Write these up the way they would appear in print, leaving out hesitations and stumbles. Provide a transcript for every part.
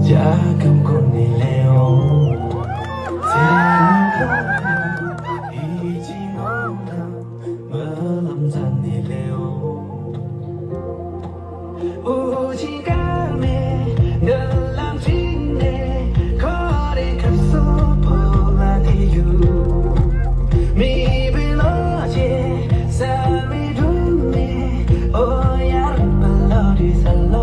家跟过你恋哦，天已经弄得没能在你恋哦，无尽干咩的浪景呢，可得看索破拉的有，米被落结，萨米杜咩，哦呀，把老的萨罗。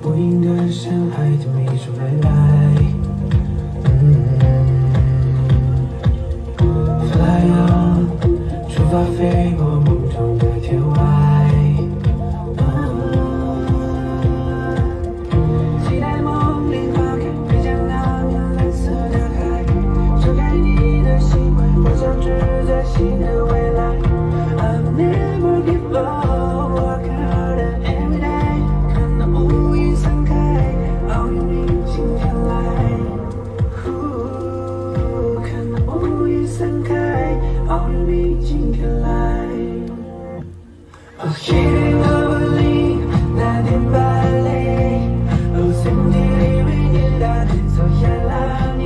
不应该深海的迷途未来，Fly on， 出发飞过梦中的天外，期待梦里花开，飞向那片蓝色的海，遮盖你的心怀，我想只在新的未来 ，I'll never give up。 Hidden overly， 那天芭蕾，哦，身体里为你打的走下拉涅，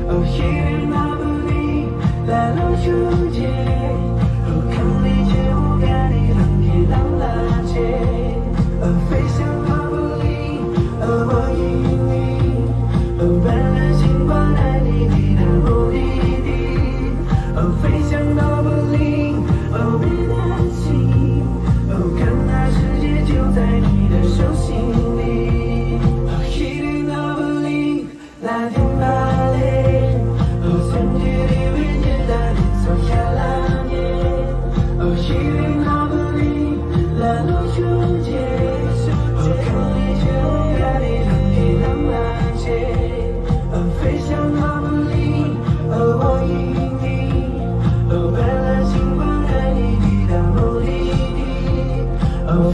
哦 ，Hidden overly， 来路纠结，哦，看你却无感的浪给浪拉切，哦，飞向overly， 哦，我引你，哦，伴着星光带你抵达目的地，哦，飞向overly， 哦，别担心。 看那世界就在你的手心里 ，Hidden overly， 那天芭蕾，哦，身体里为你打的走下拉涅，哦 ，Hidden overly， 来路纠结，哦，看你却无感的浪给浪拉切，哦，飞向overly， 哦，我引你，哦，伴着星光带你抵达目的地。Oh,